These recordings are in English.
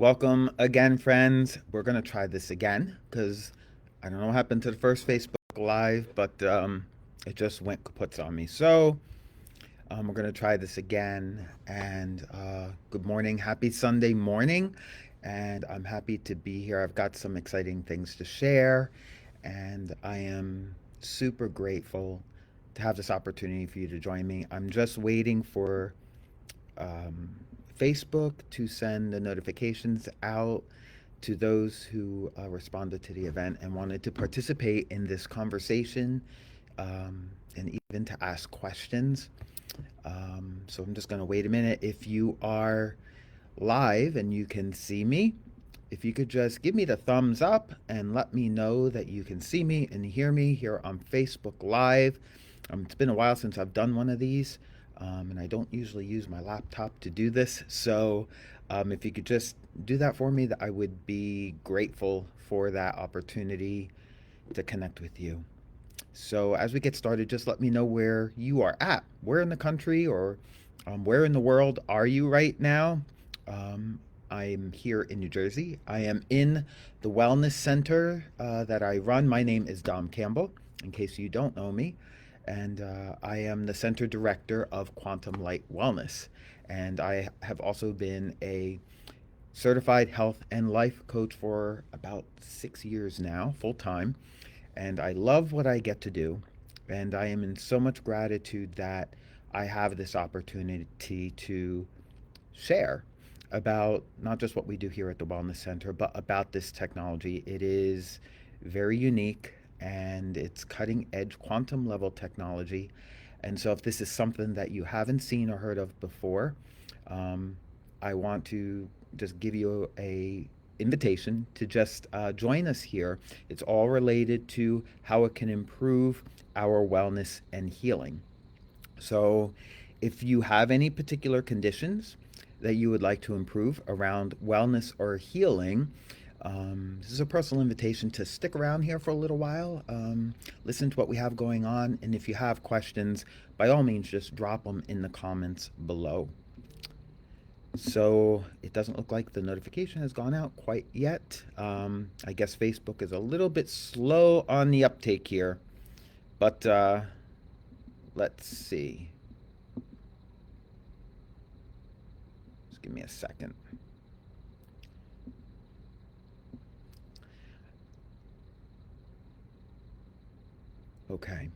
Welcome again, friends. We're going to try this again because I don't know what happened to the first Facebook Live, but it just went kaputs on me. So we're going to try this again. And good morning. Happy Sunday morning. And I'm happy to be here. I've got some exciting things to share. And I am super grateful to have this opportunity for you to join me. I'm just waiting for um, Facebook to send the notifications out to those who responded to the event and wanted to participate in this conversation and even to ask questions. So I'm just going to wait a minute. If you are live and you can see me, if you could just give me the thumbs up and let me know that you can see me and hear me here on Facebook Live. It's been a while since I've done one of these, and I don't usually use my laptop to do this. So if you could just do that for me, I would be grateful for that opportunity to connect with you. So as we get started, just let me know where you are at. Where in the country or where in the world are you right now? Um, I'm here in New Jersey. I am in the wellness center that I run. My name is Dom Campbell, in case you don't know me. And I am the center director of Quantum Light Wellness. And I have also been a certified health and life coach for about 6 years now, full time. And I love what I get to do. And I am in so much gratitude that I have this opportunity to share about not just what we do here at the Wellness Center, but about this technology. It is very unique and it's cutting edge quantum level technology. And so, if this is something that you haven't seen or heard of before, um, I want to just give you a invitation to just join us here. It's all related to how it can improve our wellness and healing. So, if you have any particular conditions that you would like to improve around wellness or healing, this is a personal invitation to stick around here for a little while, listen to what we have going on, and if you have questions, by all means, just drop them in the comments below. So it doesn't look like the notification has gone out quite yet. I guess Facebook is a little bit slow on the uptake here, but let's see. Just give me a second. Okay.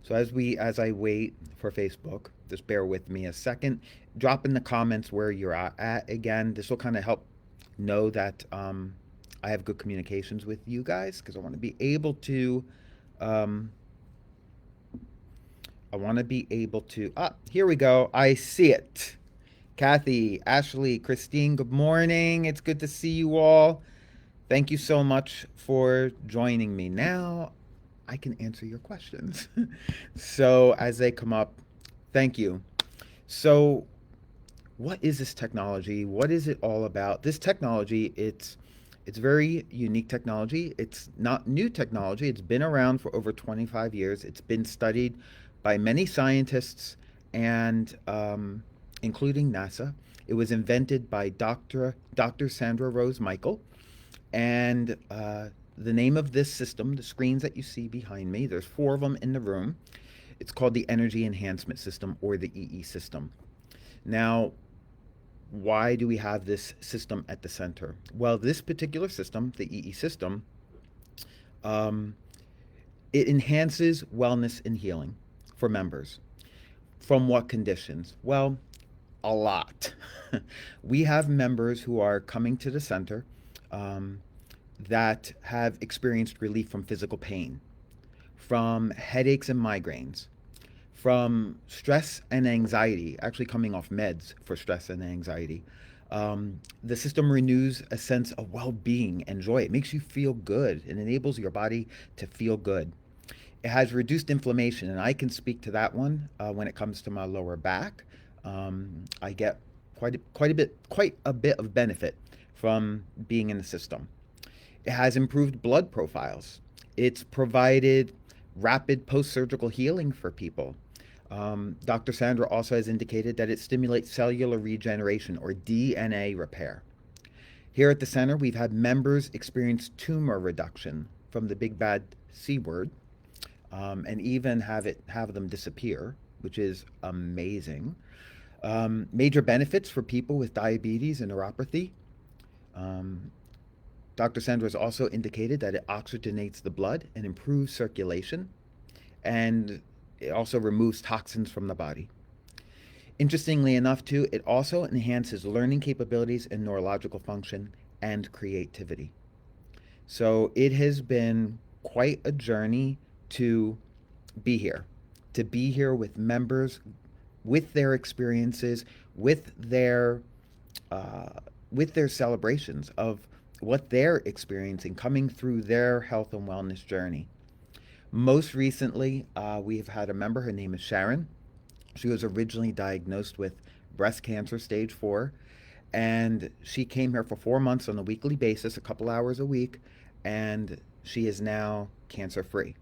So as I wait for Facebook, just bear with me a second. Drop in the comments where you're at again. This will kind of help know that I have good communications with you guys because um, I want to be able to. Ah, here we go. I see it. Kathy, Ashley, Christine, good morning. It's good to see you all. Thank you so much for joining me. Now I can answer your questions. So as they come up, thank you. So what is this technology? What is it all about? This technology, it's very unique technology. It's not new technology. It's been around for over 25 years. It's been studied by many scientists and including NASA. It was invented by Dr. Sandra Rose Michael. And the name of this system, the screens that you see behind me, there's four of them in the room. It's called the Energy Enhancement System, or the EE system. Now, why do we have this system at the center? Well, this particular system, the EE system, um, it enhances wellness and healing for members. From what conditions? Well, a lot. We have members who are coming to the center um, that have experienced relief from physical pain, from headaches and migraines, from stress and anxiety, actually coming off meds for stress and anxiety. The system renews a sense of well being and joy. It makes you feel good. It enables your body to feel good. It has reduced inflammation, and I can speak to that one when it comes to my lower back. I get quite a bit of benefit from being in the system. It has improved blood profiles. It's provided rapid post surgical healing for people. Dr. Sandra also has indicated that it stimulates cellular regeneration or DNA repair. Here at the center, we've had members experience tumor reduction from the big bad C word, and even have them disappear, which is amazing. Major benefits for people with diabetes and neuropathy. Um, Dr. Sandra has also indicated that it oxygenates the blood and improves circulation, and it also removes toxins from the body. Interestingly enough, too, it also enhances learning capabilities and neurological function and creativity. So it has been quite a journey to be here, to be here with members, with their experiences, with their uh, with their celebrations of what they're experiencing coming through their health and wellness journey. Most recently, we've had a member. Her name is Sharon. She was originally diagnosed with breast cancer stage 4, and she came here for 4 months on a weekly basis, a couple hours a week, and she is now cancer free.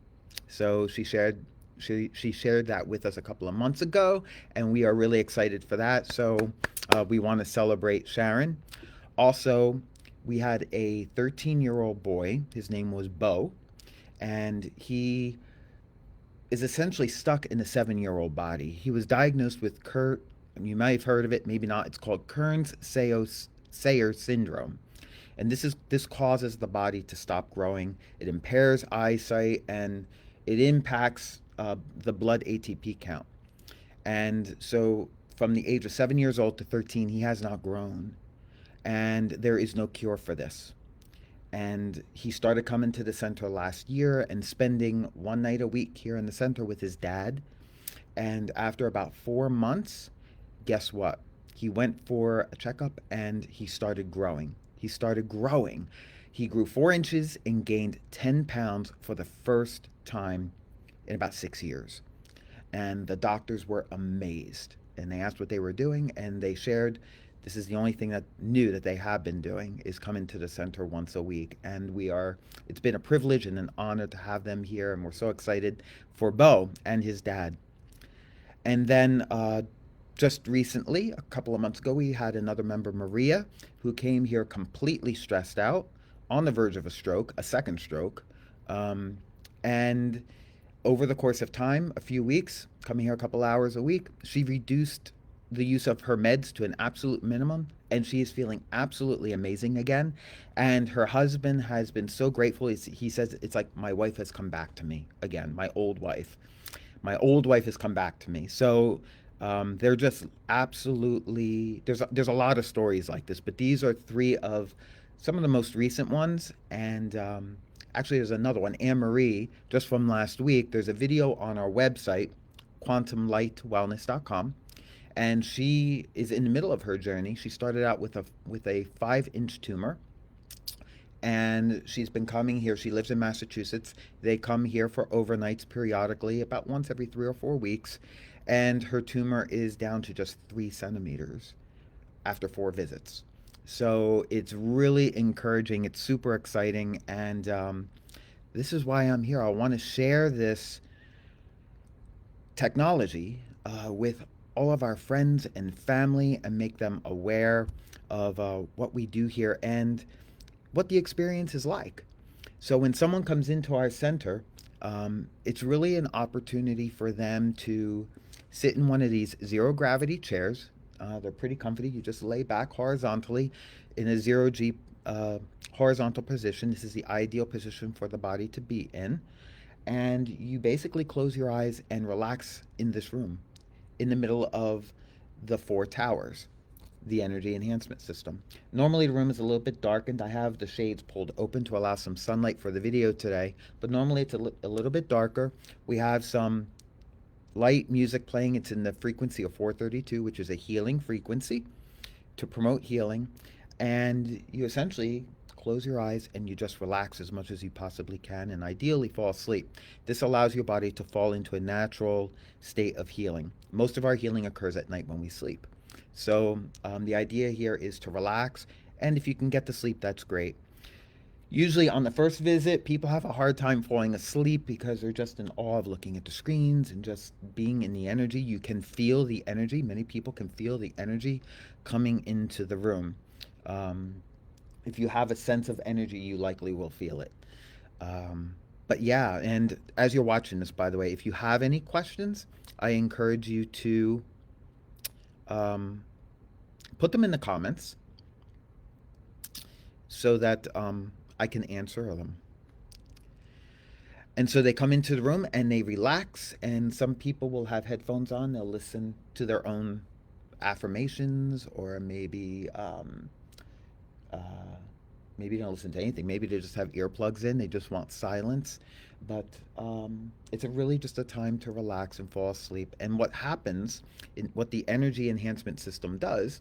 So she shared that with us a couple of months ago, and we are really excited for that. So we want to celebrate Sharon. Also, we had a 13-year-old boy. His name was Bo, and he is essentially stuck in a 7-year-old body. He was diagnosed with you might have heard of it, maybe not. It's called Kearns-Sayre syndrome. And this causes the body to stop growing. It impairs eyesight, and it impacts the blood ATP count. And so from the age of 7 years old to 13, he has not grown. And there is no cure for this. And he started coming to the center last year and spending one night a week here in the center with his dad. And after about 4 months, guess what? He went for a checkup and he started growing. He started growing. He grew 4 inches and gained 10 pounds for the first time in about 6 years. And the doctors were amazed. And they asked what they were doing, and they shared this is the only thing that new that they have been doing is coming to the center once a week. And it's been a privilege and an honor to have them here. And we're so excited for Bo and his dad. And then just recently, a couple of months ago, we had another member, Maria, who came here completely stressed out, on the verge of a stroke, a second stroke. And over the course of time, a few weeks, coming here a couple hours a week, she reduced the use of her meds to an absolute minimum, and she is feeling absolutely amazing again. And her husband has been so grateful. He says it's like my wife has come back to me again, my old wife. My old wife has come back to me. So they're just absolutely, there's a lot of stories like this, but these are three of some of the most recent ones. And actually, there's another one, Anne Marie, just from last week. There's a video on our website, quantumlightwellness.com, and she is in the middle of her journey. She started out with a 5-inch tumor, and she's been coming here. She lives in Massachusetts. They come here for overnights periodically, about once every 3 or 4 weeks, and her tumor is down to just 3 centimeters after 4 visits. So it's really encouraging. It's super exciting, and this is why I'm here. I want to share this technology with all of our friends and family and make them aware of what we do here and what the experience is like. So when someone comes into our center, it's really an opportunity for them to sit in one of these zero gravity chairs. They're pretty comfy. You just lay back horizontally in a zero G horizontal position. This is the ideal position for the body to be in. And you basically close your eyes and relax in this room in the middle of the 4 towers, the energy enhancement system. Normally the room is a little bit darkened. I have the shades pulled open to allow some sunlight for the video today, but normally it's a little bit darker. We have some light music playing. It's in the frequency of 432, which is a healing frequency to promote healing. And you essentially close your eyes and you just relax as much as you possibly can, and ideally fall asleep. This allows your body to fall into a natural state of healing. Most of our healing occurs at night when we sleep. So the idea here is to relax, and if you can get to sleep, that's great. Usually on the first visit, people have a hard time falling asleep because they're just in awe of looking at the screens and just being in the energy. You can feel the energy. Many people can feel the energy coming into the room. Um, if you have a sense of energy, you likely will feel it. But yeah, and as you're watching this, by the way, if you have any questions, I encourage you to um, put them in the comments so that I can answer them. And so they come into the room and they relax, and some people will have headphones on. They'll listen to their own affirmations, or uh, maybe they don't listen to anything. Maybe they just have earplugs in. They just want silence. But it's really just a time to relax and fall asleep. And what happens, what the energy enhancement system does,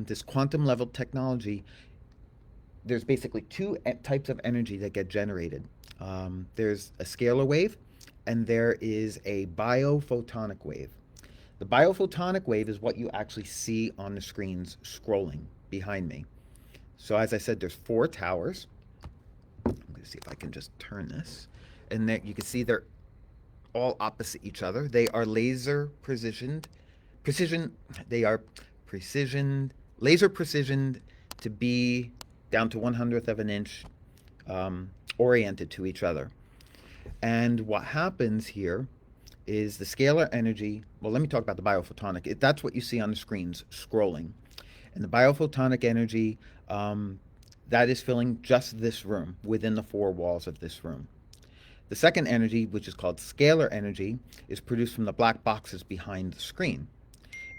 this quantum level technology, there's basically two types of energy that get generated. There's a scalar wave, and there is a biophotonic wave. The biophotonic wave is what you actually see on the screens scrolling behind me. So as I said, there's four towers. I'm going to see if I can just turn this. And there you can see they're all opposite each other. They are laser they are laser precisioned to be down to 1/100th of an inch, oriented to each other. And what happens here is the scalar energy. Well, let me talk about the biophotonic. That's what you see on the screens scrolling. And the biophotonic energy, that is filling just this room, within the four walls of this room. The second energy, which is called scalar energy, is produced from the black boxes behind the screen.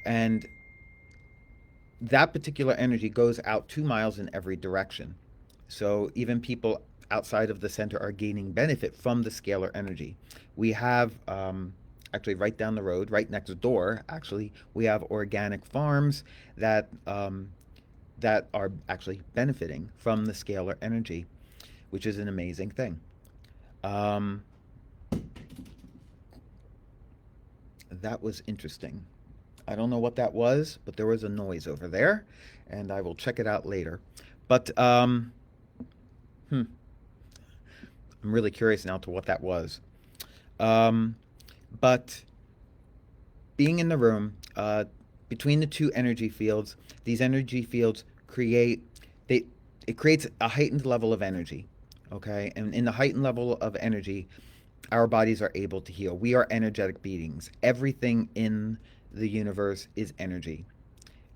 And that particular energy goes out 2 miles in every direction. So even people outside of the center are gaining benefit from the scalar energy. We have, actually right down the road, right next door, actually, we have organic farms that that are actually benefiting from the scalar energy, which is an amazing thing. That was interesting. I don't know what that was, but there was a noise over there, and I will check it out later. But I'm really curious now to what that was. But being in the room, between the two energy fields, these energy fields it creates a heightened level of energy. Okay, and in the heightened level of energy, our bodies are able to heal. We are energetic beings. Everything in the universe is energy.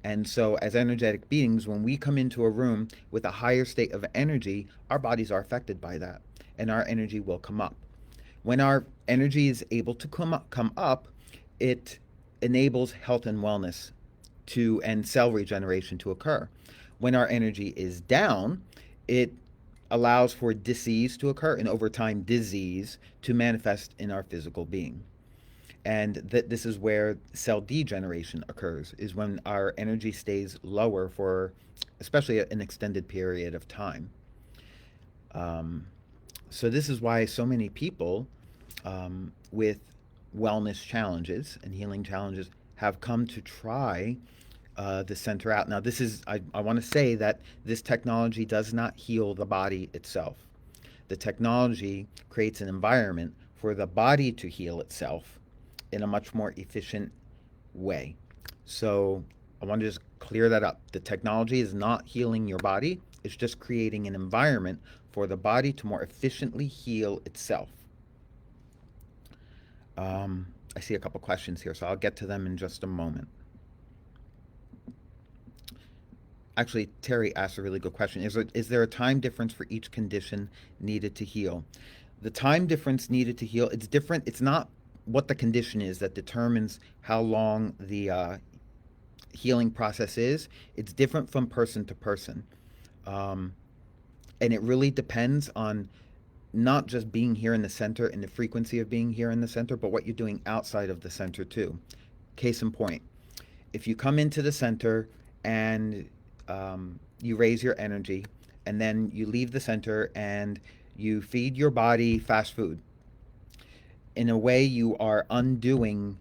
And so, as energetic beings, when we come into a room with a higher state of energy, our bodies are affected by that, and our energy will come up. When our energy is able to come up, it enables health and wellness and cell regeneration to occur. When our energy is down, it allows for disease to occur, and over time, disease to manifest in our physical being. And this is where cell degeneration occurs, is when our energy stays lower for especially an extended period of time. So this is why so many people with wellness challenges and healing challenges have come to try the center out. Now, I want to say that this technology does not heal the body itself. The technology creates an environment for the body to heal itself in a much more efficient way. So I want to just clear that up. The technology is not healing your body. It's just creating an environment for the body to more efficiently heal itself. I see a couple questions here, so I'll get to them in just a moment. Actually, Terry asked a really good question. Is there a time difference for each condition needed to heal? The time difference needed to heal, it's different. It's not what the condition is that determines how long the healing process is. It's different from person to person. And it really depends on not just being here in the center and the frequency of being here in the center, but what you're doing outside of the center too. Case in point, if you come into the center and you raise your energy, and then you leave the center and you feed your body fast food, in a way you are undoing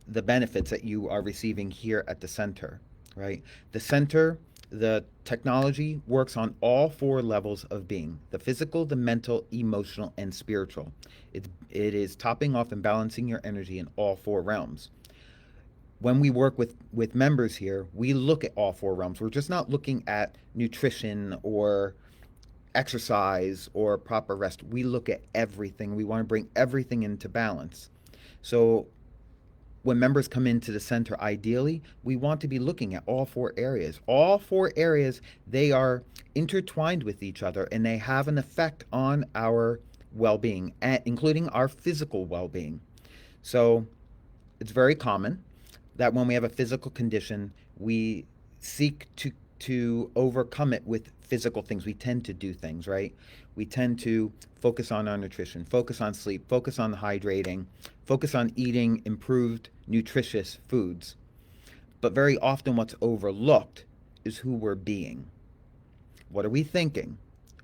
the benefits that you are receiving here at the center, right? The center, The technology works on all four levels of being: the physical, the mental, emotional, and spiritual. It is topping off and balancing your energy in all four realms. When we work with members here, we look at all four realms. We're just not looking at nutrition or exercise or proper rest. We look at everything. We want to bring everything into balance. So when members come into the center, ideally, we want to be looking at all four areas. All four areas, they are intertwined with each other and they have an effect on our well being, including our physical well being. So it's very common that when we have a physical condition, we seek to overcome it with physical things. We tend to do things, right? We tend to focus on our nutrition, focus on sleep, focus on hydrating, focus on eating improved, nutritious foods. But very often, what's overlooked is who we're being. What are we thinking?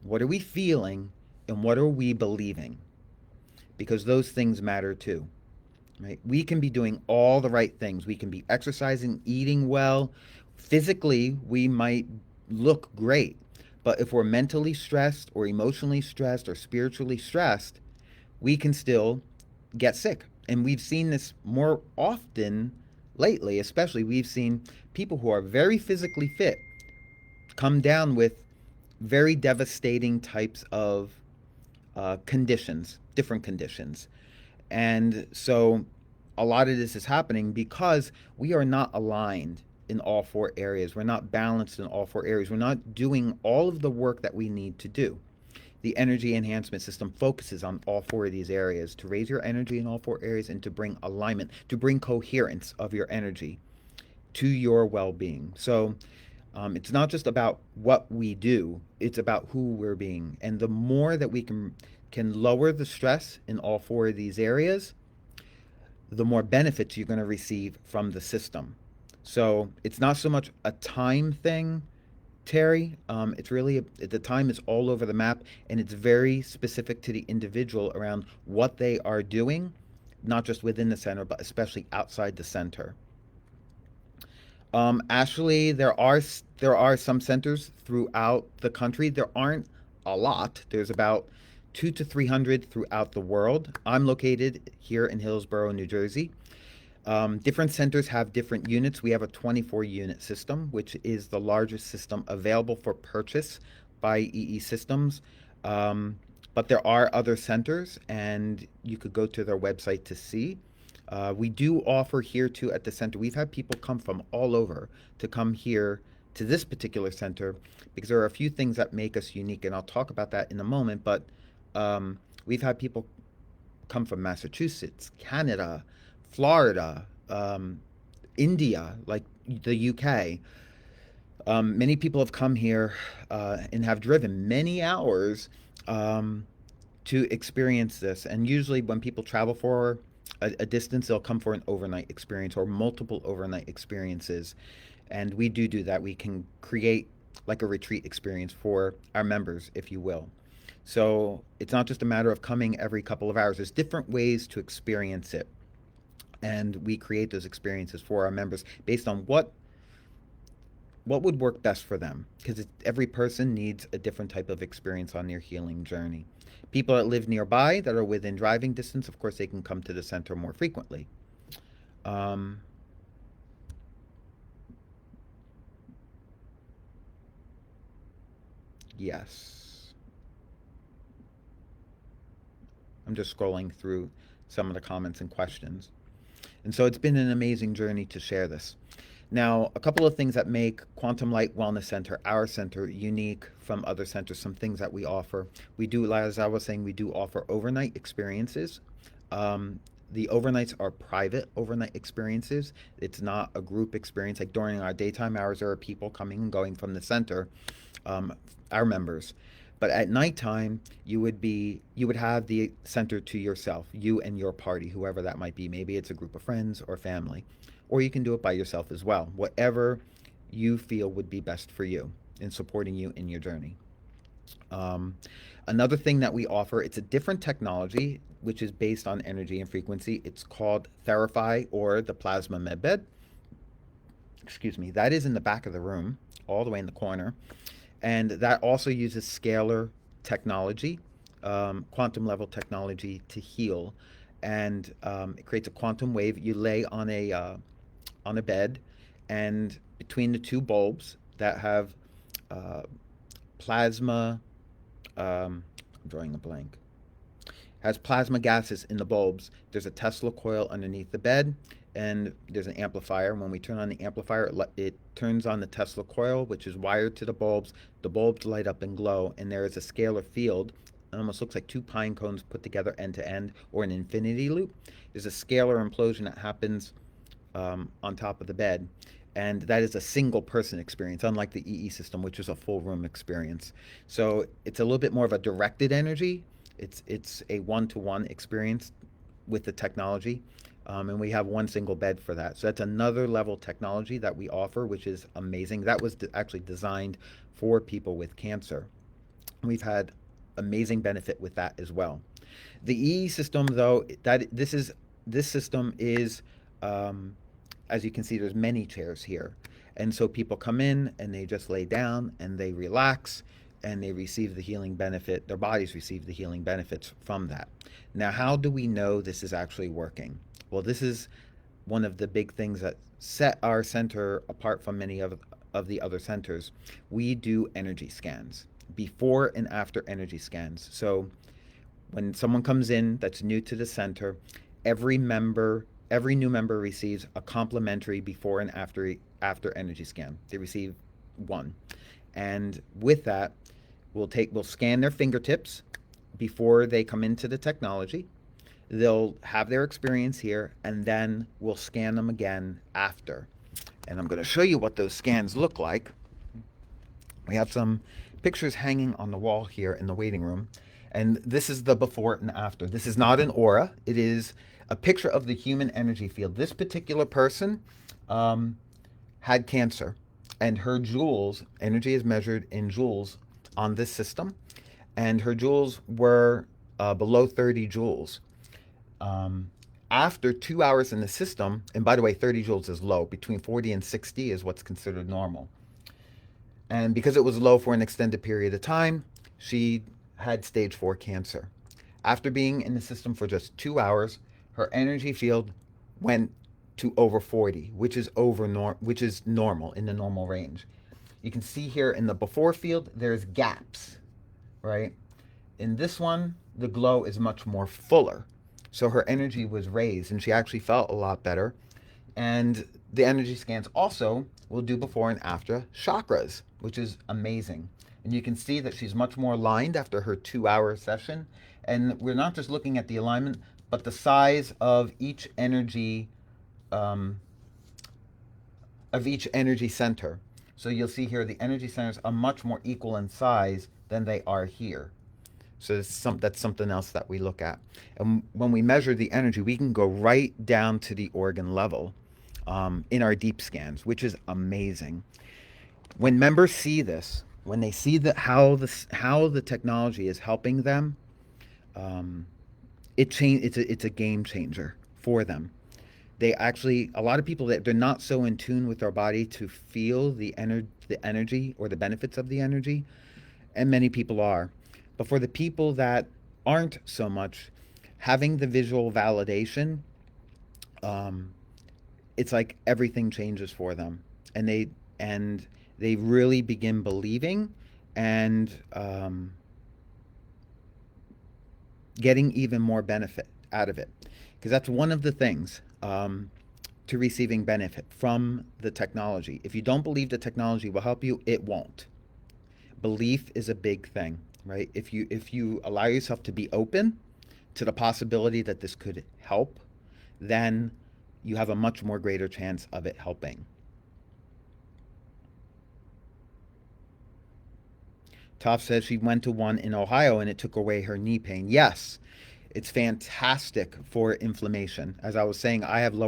What are we feeling? And what are we believing? Because those things matter too. Right? We can be doing all the right things. We can be exercising, eating well. Physically, we might look great. But if we're mentally stressed or emotionally stressed or spiritually stressed, we can still get sick. And we've seen this more often lately, especially we've seen people who are very physically fit come down with very devastating types of conditions, different conditions. And so a lot of this is happening because we are not aligned in all four areas. We're not balanced in all four areas. We're not doing all of the work that we need to do. The energy enhancement system focuses on all four of these areas to raise your energy in all four areas and to bring alignment, to bring coherence of your energy to your well being. So it's not just about what we do, it's about who we're being. And the more that we can lower the stress in all four of these areas, the more benefits you're going to receive from the system. So it's not so much a time thing, Terry. It's really the time is all over the map, and it's very specific to the individual around what they are doing, not just within the center, but especially outside the center. Ashley, there are some centers throughout the country. There aren't a lot. There's about 200 to 300 throughout the world. I'm located here in Hillsborough, New Jersey. Different centers have different units. We have a 24 unit system, which is the largest system available for purchase by eesystem. But there are other centers, and you could go to their website to see. We do offer here too at the center. We've had people come from all over to come here to this particular center because there are a few things that make us unique, and I'll talk about that in a moment. But we've had people come from Massachusetts, Canada, Florida, India, like the UK. Many people have come here and have driven many hours to experience this. And usually, when people travel for a distance, they'll come for an overnight experience or multiple overnight experiences. And we do that. We can create like a retreat experience for our members, if you will. So it's not just a matter of coming every couple of hours. There's different ways to experience it. And we create those experiences for our members based on what would work best for them, because every person needs a different type of experience on their healing journey. People that live nearby, that are within driving distance, of course, they can come to the center more frequently. Yes. I'm just scrolling through some of the comments and questions. And so it's been an amazing journey to share this. Now, a couple of things that make Quantum Light Wellness Center, our center, unique from other centers, some things that we offer. We do, as I was saying, we do offer overnight experiences. The overnights are private overnight experiences. It's not a group experience. Like during our daytime hours, there are people coming and going from the center, our members. But at nighttime, you would have the center to yourself, you and your party, whoever that might be. Maybe it's a group of friends or family, or you can do it by yourself as well. Whatever you feel would be best for you in supporting you in your journey. Another thing that we offer, it's a different technology, which is based on energy and frequency. It's called Therify, or the Plasma Medbed. Excuse me. That is in the back of the room all the way in the corner. And that also uses scalar technology, quantum level technology to heal. And it creates a quantum wave. You lay on a bed, and between the two bulbs that have uh, plasma, I'm drawing a blank, has plasma gases in the bulbs. There's a Tesla coil underneath the bed, and there's an amplifier. When we turn on the amplifier, it turns on the Tesla coil, which is wired to the bulbs. The bulbs light up and glow, and there is a scalar field. It almost looks like two pine cones put together end to end, or an infinity loop. There's a scalar implosion that happens on top of the bed. And that is a single person experience, unlike the EE system, which is a full room experience. So it's a little bit more of a directed energy. It's a one-to-one experience with the technology, and we have one single bed for that. So that's another level technology that we offer, which is amazing. That was actually designed for people with cancer. We've had amazing benefit with that as well. The EE system, though, this system is, as you can see, there's many chairs here, and so people come in and they just lay down and they relax and they receive the healing benefit. Their bodies receive the healing benefits from that. Now, how do we know this is actually working? Well, this is one of the big things that set our center apart from many of the other centers. We do energy scans, before and after energy scans. So when someone comes in that's new to the center, every new member receives a complimentary before and after energy scan. They receive one. And with that, we'll scan their fingertips before they come into the technology. They'll have their experience here, and then we'll scan them again after. And I'm going to show you what those scans look like. We have some pictures hanging on the wall here in the waiting room. And this is the before and after. This is not an aura. It is a picture of the human energy field. This particular person had cancer, and her joules, energy is measured in joules on this system, and her joules were below 30 joules. After 2 hours in the system, and by the way, 30 joules is low, between 40 and 60 is what's considered normal. And because it was low for an extended period of time, she had stage 4 cancer. After being in the system for just 2 hours, her energy field went to over 40, which is normal, in the normal range. You can see here in the before field, there's gaps, right? In this one, the glow is much more fuller. So her energy was raised, and she actually felt a lot better. And the energy scans also will do before and after chakras, which is amazing. And you can see that she's much more aligned after her 2-hour session. And we're not just looking at the alignment, but the size of each energy center. So you'll see here the energy centers are much more equal in size than they are here. So that's something else that we look at. And when we measure the energy, we can go right down to the organ level in our deep scans, which is amazing. When members see this, when they see how the technology is helping them, it's a game changer for them. They actually, a lot of people, they're not so in tune with their body to feel the energy or the benefits of the energy, and many people are. But for the people that aren't so much, having the visual validation, it's like everything changes for them, and they really begin believing and getting even more benefit out of it, because that's one of the things to receiving benefit from the technology. If you don't believe the technology will help you, it won't. Belief is a big thing, right? If you allow yourself to be open to the possibility that this could help, then you have a much more greater chance of it helping. Toph says she went to one in Ohio and it took away her knee pain. Yes, it's fantastic for inflammation. As I was saying, I have 3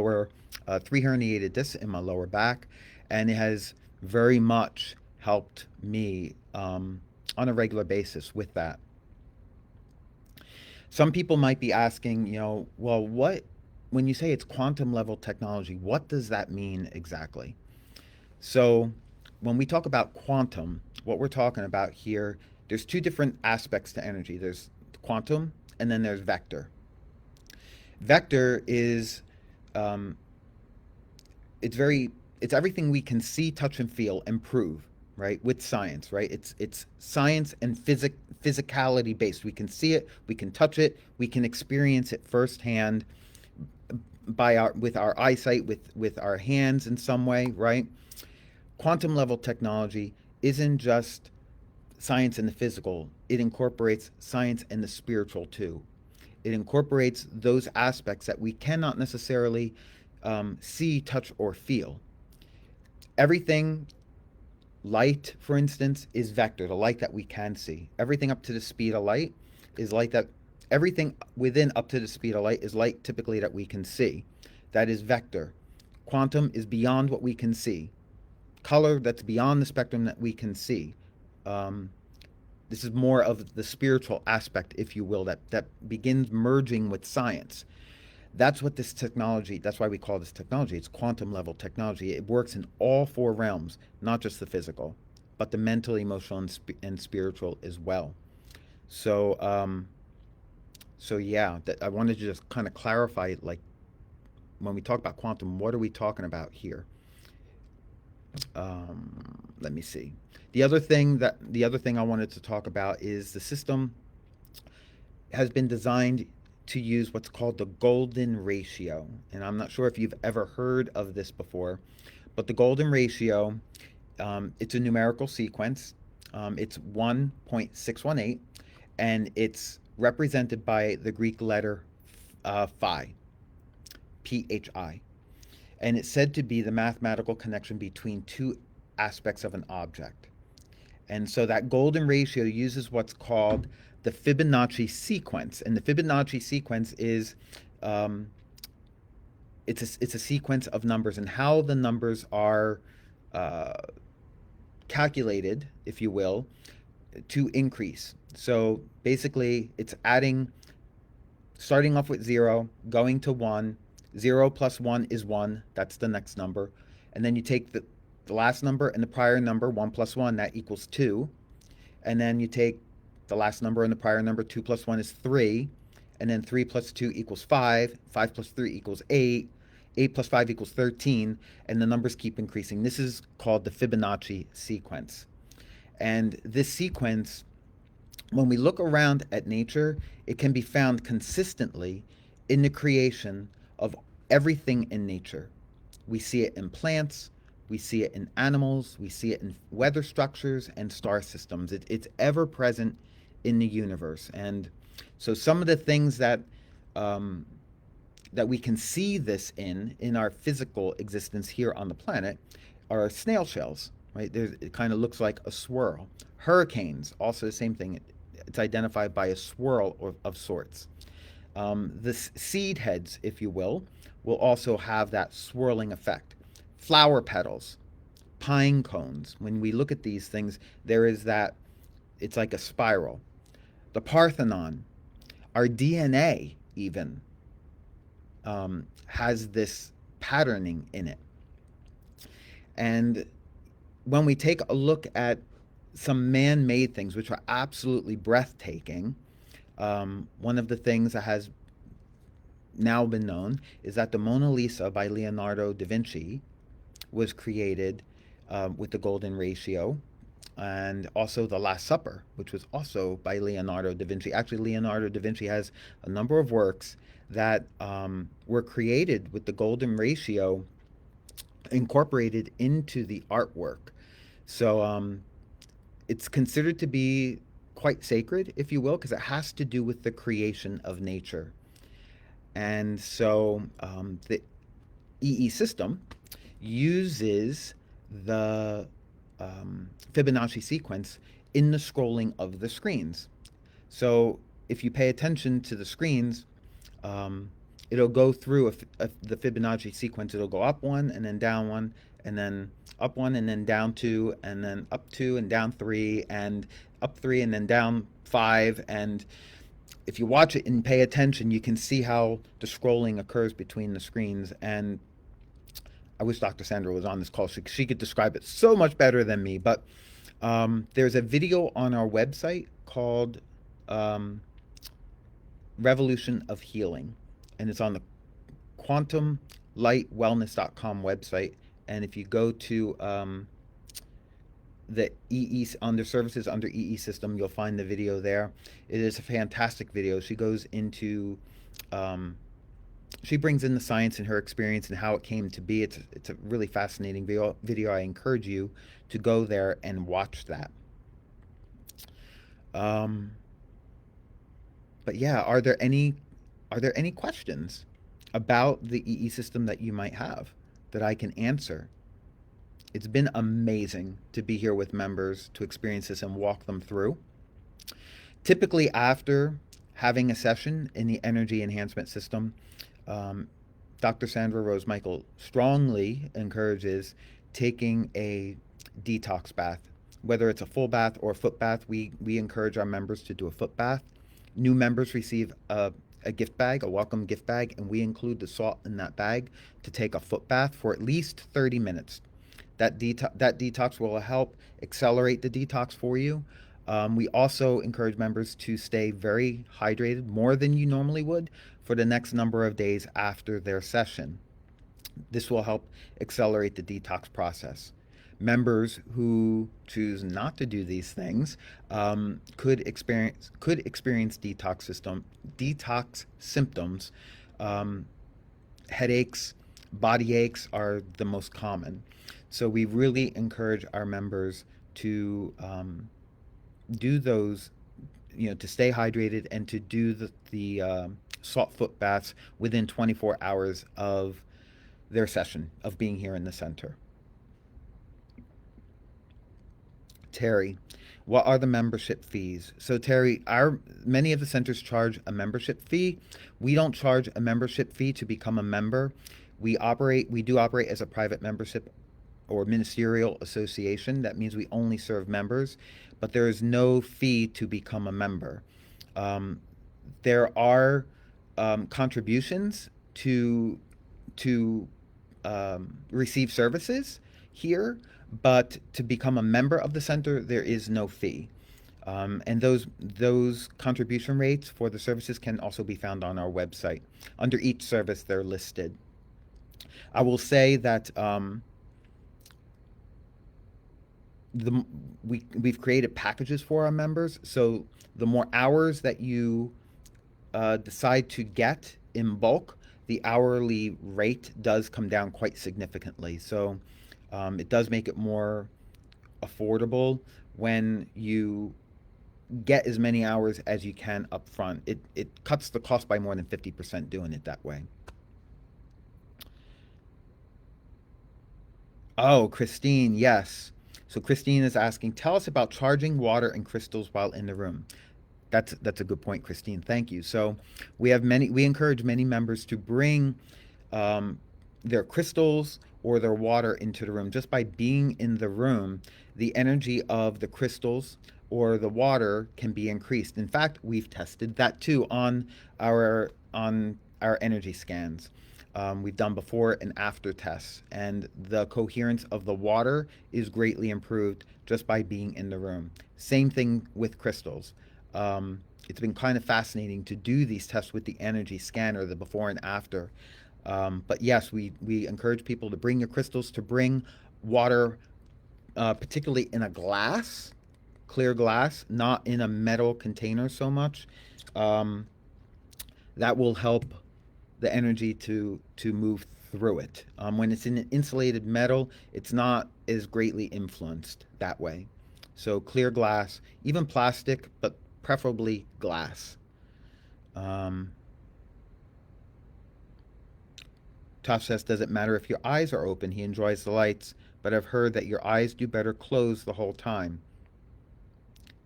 herniated discs in my lower back, and it has very much helped me on a regular basis with that. Some people might be asking, well, when you say it's quantum level technology, what does that mean exactly? So when we talk about quantum, what we're talking about here, there's two different aspects to energy. There's quantum, and then there's vector. Vector is um, it's everything we can see, touch, and feel and prove, right? With science, right? It's science and physicality based. We can see it, we can touch it, we can experience it firsthand by our with our eyesight, with our hands in some way, right? Quantum level technology isn't just science and the physical, it incorporates science and the spiritual too. It incorporates those aspects that we cannot necessarily see, touch, or feel. Everything, light, for instance, is vector, the light that we can see. Everything up to the speed of light is light that, everything within up to the speed of light is light typically that we can see. That is vector. Quantum is beyond what we can see. Color, that's beyond the spectrum that we can see. Um, this is more of the spiritual aspect, if you will, that begins merging with science. That's what this technology, that's why we call this technology. It's quantum level technology. It works in all four realms, not just the physical, but the mental, emotional, and spiritual as well. So, so yeah, I wanted to just kind of clarify, like, when we talk about quantum, what are we talking about here? Let me see. The other thing I wanted to talk about is the system has been designed to use what's called the golden ratio. And I'm not sure if you've ever heard of this before, but the golden ratio, it's a numerical sequence. It's 1.618, and it's represented by the Greek letter phi, phi. And it's said to be the mathematical connection between two aspects of an object. And so that golden ratio uses what's called the Fibonacci sequence. And the Fibonacci sequence is it's a sequence of numbers, and how the numbers are uh, calculated, if you will, to increase. So basically, it's starting off with 0, going to 1. 0 plus 1 is 1. That's the next number. And then you take the last number and the prior number, 1 plus 1, that equals 2. And then you take the last number and the prior number, 2 plus 1 is 3. And then 3 plus 2 equals 5. 5 plus 3 equals 8. 8 plus 5 equals 13. And the numbers keep increasing. This is called the Fibonacci sequence. And this sequence, when we look around at nature, it can be found consistently in the creation of everything in nature. We see it in plants, we see it in animals, we see it in weather structures and star systems. It's ever present in the universe. And so some of the things that that we can see this in our physical existence here on the planet are snail shells, right? It kind of looks like a swirl. Hurricanes, also the same thing. It's identified by a swirl of sorts. The seed heads, if you will also have that swirling effect. Flower petals, pine cones. When we look at these things, there is that, it's like a spiral. The Parthenon, our DNA even, has this patterning in it. And when we take a look at some man-made things, which are absolutely breathtaking, one of the things that has now been known is that the Mona Lisa by Leonardo da Vinci was created with the golden ratio, and also the Last Supper, which was also by Leonardo da Vinci. Actually, Leonardo da Vinci has a number of works that were created with the golden ratio incorporated into the artwork. So it's considered to be quite sacred, if you will, because it has to do with the creation of nature. And so the eesystem uses the Fibonacci sequence in the scrolling of the screens. So if you pay attention to the screens, it'll go through the Fibonacci sequence. It'll go up one and then down one and then up one and then down two and then up two and down three and up three and then down five. And if you watch it and pay attention, you can see how the scrolling occurs between the screens. And I wish Dr. Sandra was on this call. She could describe it so much better than me. But there's a video on our website called um, Revolution of Healing, and it's on the quantumlightwellness.com website. And if you go to the under services under eesystem, you'll find the video there. It is a fantastic video. She goes into she brings in the science and her experience and how it came to be. It's a really fascinating video. I encourage you to go there and watch that. But yeah, are there any questions about the EE system that you might have that I can answer? It's been amazing to be here with members to experience this and walk them through. Typically, after having a session in the energy enhancement system, Dr. Sandra Rose Michael strongly encourages taking a detox bath. Whether it's a full bath or a foot bath, we encourage our members to do a foot bath. New members receive a gift bag, a welcome gift bag, and we include the salt in that bag to take a foot bath for at least 30 minutes. That detox will help accelerate the detox for you. We also encourage members to stay very hydrated, more than you normally would, for the next number of days after their session. This will help accelerate the detox process. Members who choose not to do these things could experience detox symptoms. Headaches, body aches are the most common. So we really encourage our members to do those, to stay hydrated and to do the salt foot baths within 24 hours of their session of being here in the center. Terry, what are the membership fees? So Terry, many of the centers charge a membership fee. We don't charge a membership fee to become a member. We do operate as a private membership or ministerial association. That means we only serve members, but there is no fee to become a member. There are contributions to receive services here, but to become a member of the center, there is no fee. And those contribution rates for the services can also be found on our website. Under each service, they're listed. I will say that we've created packages for our members, so the more hours that you decide to get in bulk, the hourly rate does come down quite significantly. So it does make it more affordable when you get as many hours as you can up front. It cuts the cost by more than 50% doing it that way. Oh, Christine, yes. So Christine is asking, tell us about charging water and crystals while in the room. That's a good point, Christine. Thank you. So we encourage many members to bring their crystals or their water into the room. Just by being in the room, the energy of the crystals or the water can be increased. In fact, we've tested that too on our energy scans. We've done before and after tests, and the coherence of the water is greatly improved just by being in the room. Same thing with crystals. It's been kind of fascinating to do these tests with the energy scanner, the before and after. But yes, we encourage people to bring your crystals, to bring water, particularly in a glass, clear glass, not in a metal container so much. That will help the energy to move through it. When it's in an insulated metal, it's not as greatly influenced that way. So clear glass, even plastic, but preferably glass. Tosh says, does it matter if your eyes are open? He enjoys the lights, but I've heard that your eyes do better closed the whole time.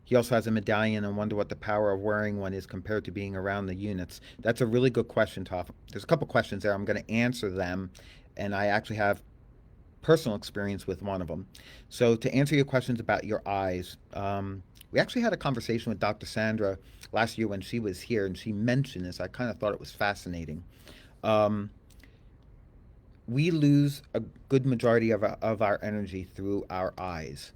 He also has a medallion and wonder what the power of wearing one is compared to being around the units. That's a really good question, Toff. There's a couple questions there. I'm going to answer them, and I actually have personal experience with one of them. So to answer your questions about your eyes, we actually had a conversation with Dr. Sandra last year when she was here, and she mentioned this. I kind of thought it was fascinating. we lose a good majority of our energy through our eyes.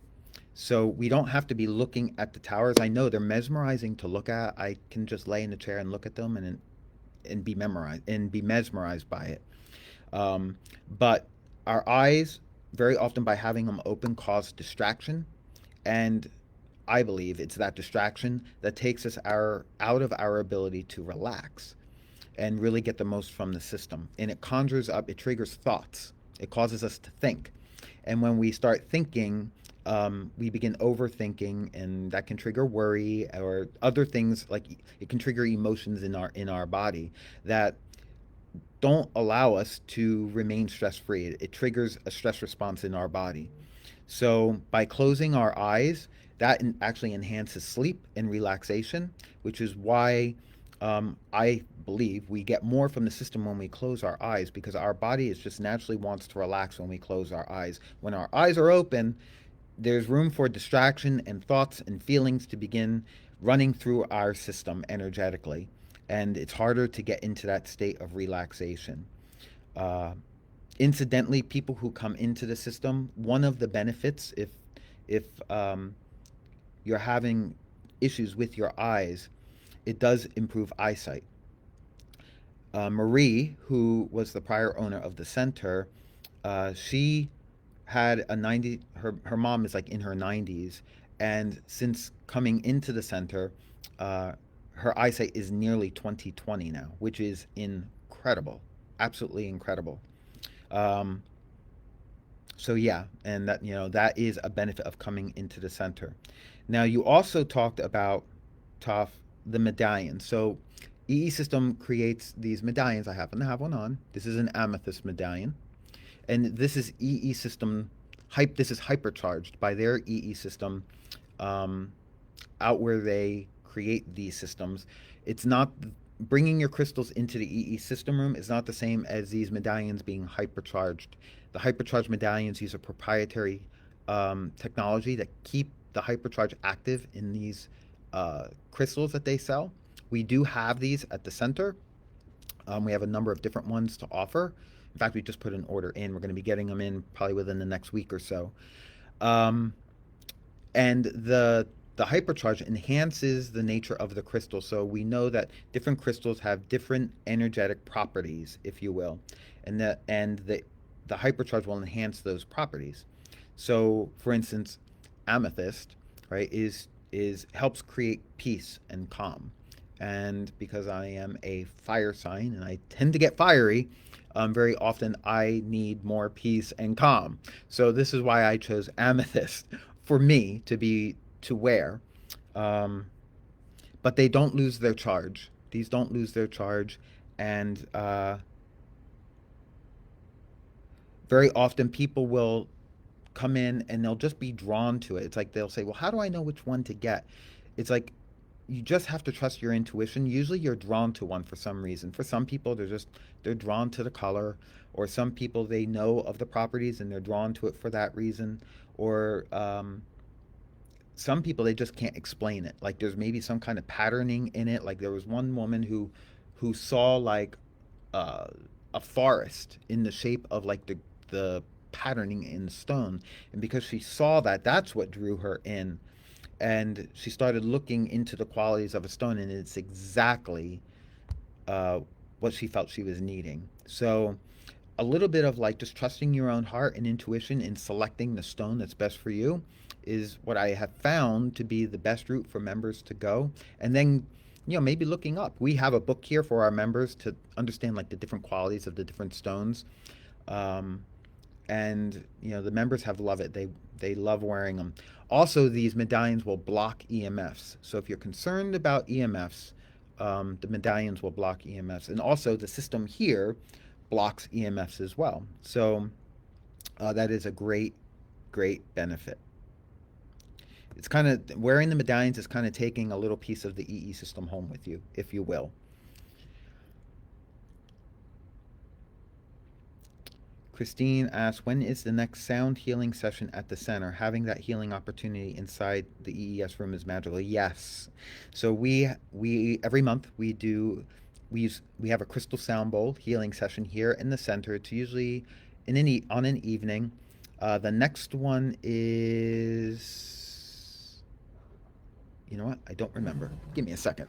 So we don't have to be looking at the towers. I know they're mesmerizing to look at. I can just lay in a chair and look at them and be mesmerized by it. But our eyes, very often by having them open, cause distraction, and I believe it's that distraction that takes us out of our ability to relax and really get the most from the system. And it triggers thoughts. It causes us to think. And when we start thinking, we begin overthinking, and that can trigger worry or other things. Like it can trigger emotions in our body that don't allow us to remain stress free. It triggers a stress response in our body. So by closing our eyes, that actually enhances sleep and relaxation, which is why I believe we get more from the system when we close our eyes, because our body is just naturally wants to relax when we close our eyes. When our eyes are open, there's room for distraction and thoughts and feelings to begin running through our system energetically, and it's harder to get into that state of relaxation. Uh, Incidentally, people who come into the system, one of the benefits, if you're having issues with your eyes, it does improve eyesight. Marie, who was the prior owner of the center, she had a 90. Her mom is like in her 90s, and since coming into the center, uh, her eyesight is nearly 20/20 now, which is incredible, absolutely incredible. Um, so yeah, and that is a benefit of coming into the center. Now you also talked about Toph, the medallion. So EE System creates these medallions. I happen to have one on. This is an amethyst medallion, and this is EE System hype. This is hypercharged by their EE System, um, out where they create these systems. It's not bringing your crystals into the EE system room is not the same as these medallions being hypercharged. The hypercharged medallions use a proprietary technology that keep the hypercharge active in these crystals that they sell. We do have these at the center. We have a number of different ones to offer. In fact, we just put an order in. We're going to be getting them in probably within the next week or so. Um, and the hypercharge enhances the nature of the crystal. So we know that different crystals have different energetic properties, if you will, and the hypercharge will enhance those properties. So, for instance, amethyst, right, is helps create peace and calm. And because I am a fire sign and I tend to get fiery, very often I need more peace and calm. So this is why I chose amethyst for me to wear. Um, but they don't lose their charge. These don't lose their charge, and very often people will come in and they'll just be drawn to it. It's like they'll say, "Well, how do I know which one to get?" It's like you just have to trust your intuition. Usually you're drawn to one for some reason. For some people they're drawn to the color, or some people they know of the properties and they're drawn to it for that reason, or some people they just can't explain it. Like there's maybe some kind of patterning in it. Like there was one woman who saw like uh, a forest in the shape of like the patterning in stone, and because she saw that, that's what drew her in, and she started looking into the qualities of a stone, and it's exactly uh, what she felt she was needing. So a little bit of like just trusting your own heart and intuition in selecting the stone that's best for you is what I have found to be the best route for members to go. And then, maybe looking up. We have a book here for our members to understand like the different qualities of the different stones. Um, and the members have loved it. They love wearing them. Also, these medallions will block EMFs. So if you're concerned about EMFs, the medallions will block EMFs, and also the system here blocks EMFs as well. So that is a great benefit. It's kind of wearing the medallions is kind of taking a little piece of the EE system home with you, if you will. Christine asks, when is the next sound healing session at the center? Having that healing opportunity inside the EES room is magical. Yes. So we every month we do We have a crystal sound bowl healing session here in the center. It's usually on an evening. The next one is, you know what? I don't remember. Give me a second.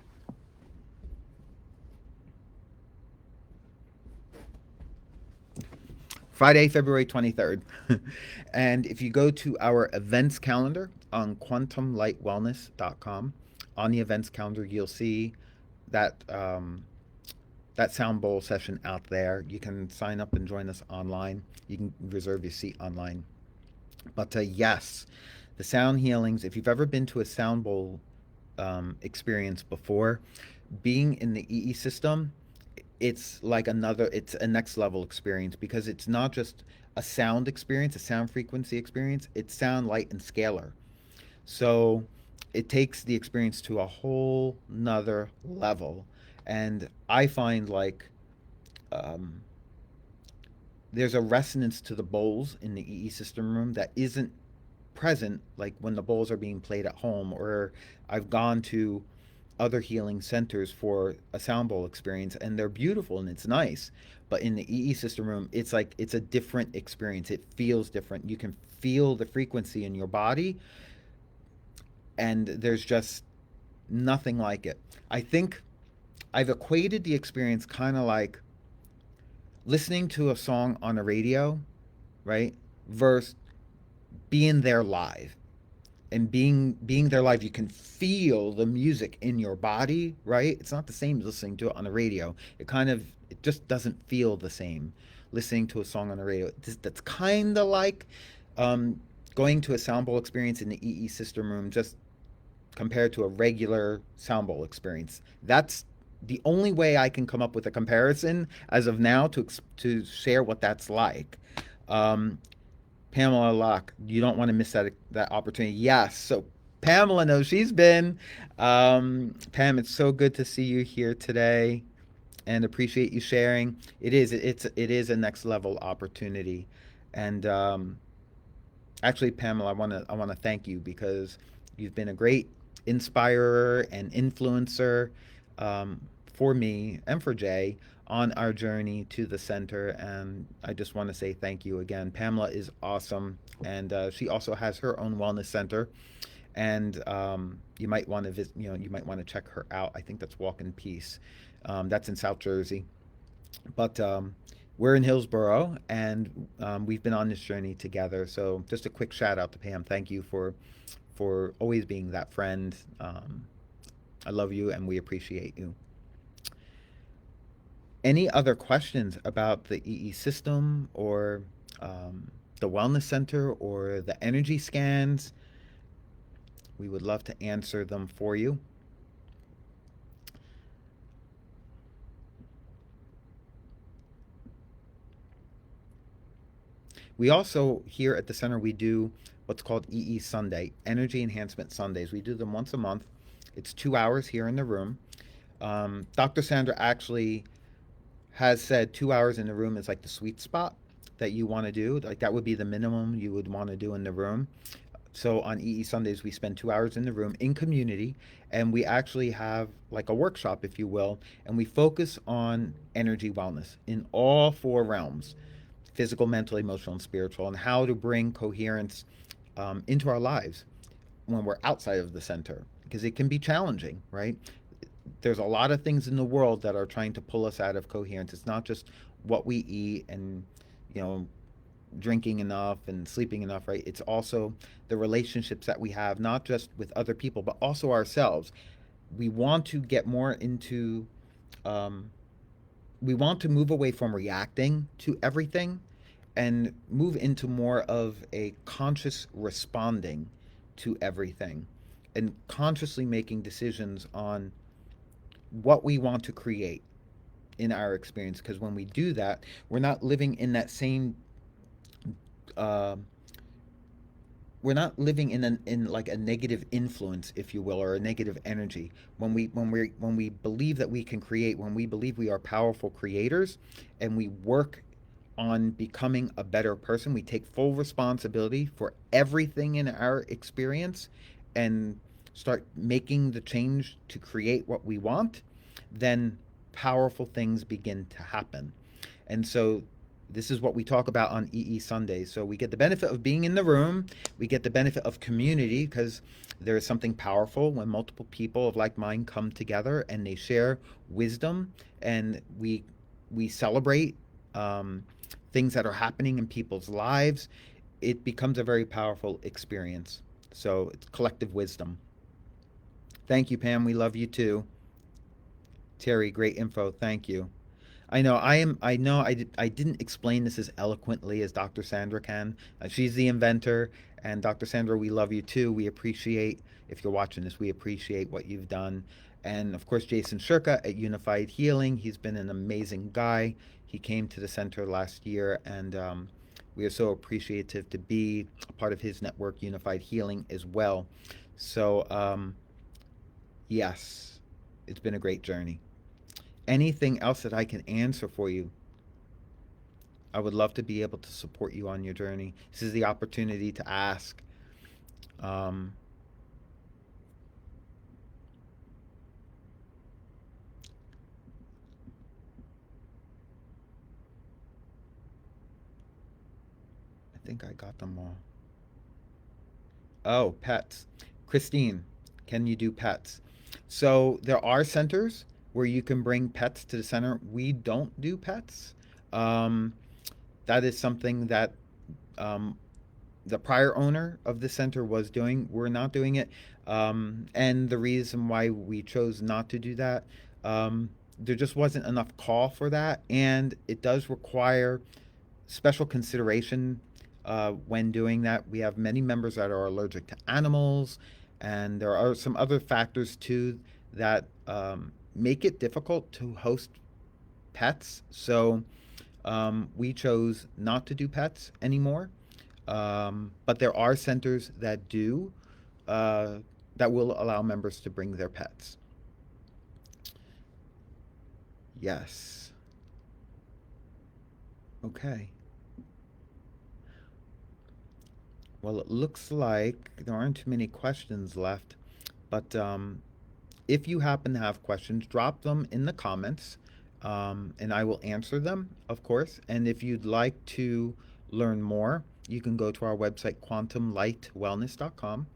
Friday, February 23rd. And if you go to our events calendar on quantumlightwellness.com, on the events calendar, you'll see that that sound bowl session out there. You can sign up and join us online. You can reserve your seat online. But yes, the sound healings, if you've ever been to a sound bowl experience before, being in the EE system, it's a next level experience because it's not just a sound experience, a sound frequency experience, it's sound, light, and scalar. So it takes the experience to a whole nother level. And I find like um, there's a resonance to the bowls in the EE system room that isn't present like when the bowls are being played at home, or I've gone to other healing centers for a sound bowl experience and they're beautiful and it's nice, but in the EE system room it's like it's a different experience. It feels different. You can feel the frequency in your body, and there's just nothing like it. I think I've equated the experience kind of like listening to a song on a radio, right? Versus being there live. And being there live, you can feel the music in your body, right? It's not the same as listening to it on the radio. It just doesn't feel the same listening to a song on the radio. That's kind of like um, going to a sound bowl experience in the EE system room, just compared to a regular sound bowl experience. That's the only way I can come up with a comparison as of now to share what that's like. Um, Pamela Locke, you don't want to miss that opportunity. Yes, so Pamela knows she's been. Pam, it's so good to see you here today, and appreciate you sharing. It is a next level opportunity, and actually, Pamela, I want to thank you because you've been a great inspirer and influencer for me and for Jay on our journey to the center. And I just want to say thank you again. Pamela is awesome, and she also has her own wellness center. And you might want to visit. You might want to check her out. I think that's Walk in Peace. That's in South Jersey. But we're in Hillsborough, and we've been on this journey together. So just a quick shout out to Pam. Thank you for always being that friend. I love you, and we appreciate you. Any other questions about the EE system, or the wellness center, or the energy scans? We would love to answer them for you. We also, here at the center, we do what's called EE Sunday, Energy Enhancement Sundays. We do them once a month. It's 2 hours here in the room. Dr. Sandra actually has said 2 hours in the room is like the sweet spot that you want to do. Like that would be the minimum you would want to do in the room. So on EE Sundays, we spend 2 hours in the room in community, and we actually have like a workshop, if you will, and we focus on energy wellness in all four realms: physical, mental, emotional, and spiritual, and how to bring coherence into our lives when we're outside of the center, because it can be challenging, right? There's a lot of things in the world that are trying to pull us out of coherence. It's not just what we eat and, you know, drinking enough and sleeping enough, right? It's also the relationships that we have, not just with other people, but also ourselves. We want to get more into, um, we want to move away from reacting to everything and move into more of a conscious responding to everything, and consciously making decisions on what we want to create in our experience. Because when we do that, we're not living in that same uh, we're not living in like a negative influence, if you will, or a negative energy. When we believe that we can create, when we believe we are powerful creators, and we work on becoming a better person, we take full responsibility for everything in our experience and start making the change to create what we want, then powerful things begin to happen. And so this is what we talk about on EE Sundays. So we get the benefit of being in the room, we get the benefit of community because there is something powerful when multiple people of like mind come together and they share wisdom, and we celebrate um, things that are happening in people's lives. It becomes a very powerful experience. So it's collective wisdom. Thank you, Pam. We love you too. Terry, great info. Thank you. I know I am. I know I didn't explain this as eloquently as Dr. Sandra can. She's the inventor, and Dr. Sandra, we love you too. We appreciate, if you're watching this, we appreciate what you've done. And of course, Jason Shirka at Unified Healing. He's been an amazing guy. He came to the center last year, and we are so appreciative to be a part of his network, Unified Healing, as well. So yes, it's been a great journey. Anything else that I can answer for you? I would love to be able to support you on your journey. This is the opportunity to ask. Um, I think I got them all. Oh, pets. Christine, can you do pets? So there are centers where you can bring pets to the center. We don't do pets. Um, that is something that um, the prior owner of the center was doing. We're not doing it. And the reason why we chose not to do that, there just wasn't enough call for that. And it does require special consideration when doing that. We have many members that are allergic to animals, and there are some other factors too that make it difficult to host pets. So we chose not to do pets anymore. But there are centers that do, uh, that will allow members to bring their pets. Yes. Okay. Well, it looks like there aren't too many questions left, but if you happen to have questions, drop them in the comments, and I will answer them, of course. And if you'd like to learn more, you can go to our website, quantumlightwellness.com,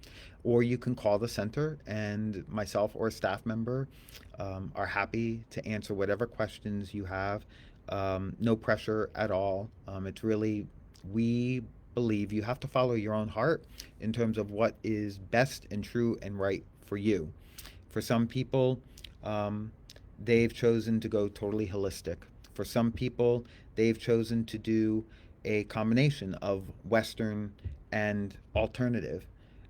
or you can call the center, and myself or a staff member are happy to answer whatever questions you have. No pressure at all. It's really, we believe you have to follow your own heart in terms of what is best and true and right for you. For some people, um, they've chosen to go totally holistic. For some people, they've chosen to do a combination of Western and alternative.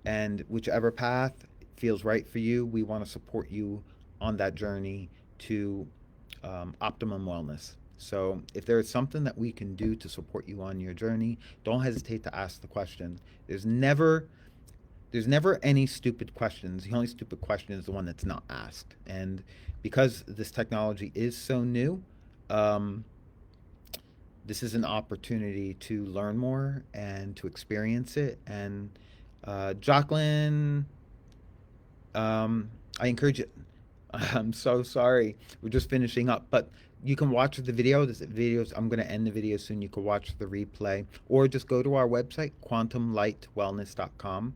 And whichever path feels right for you, we want to support you on that journey to optimum wellness. So, if there is something that we can do to support you on your journey, don't hesitate to ask the question. There's never there's never any stupid questions. The only stupid question is the one that's not asked. And because this technology is so new, um, this is an opportunity to learn more and to experience it. And Jacqueline, I encourage you. I'm so sorry. We're just finishing up, but you can watch the video. This videos. I'm going to end the video soon. You can watch the replay, or just go to our website, quantumlightwellness.com.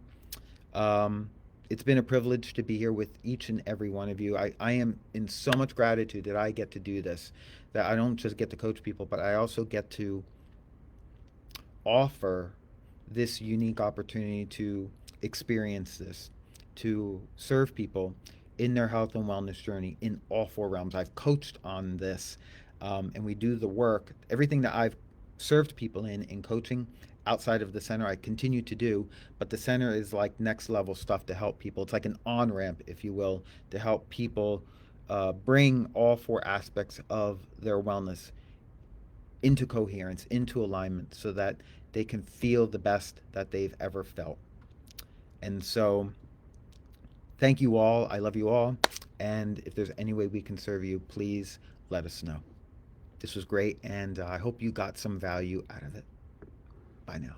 Um, it's been a privilege to be here with each and every one of you. I am in so much gratitude that I get to do this, that I don't just get to coach people, but I also get to offer this unique opportunity to experience this, to serve people in their health and wellness journey in all four realms. I've coached on this, and we do the work. Everything that I've served people in coaching outside of the center, I continue to do, but the center is like next level stuff to help people. It's like an on ramp, if you will, to help people bring all four aspects of their wellness into coherence, into alignment, so that they can feel the best that they've ever felt. And so, thank you all. I love you all. And if there's any way we can serve you, please let us know. This was great, and I hope you got some value out of it. Bye now.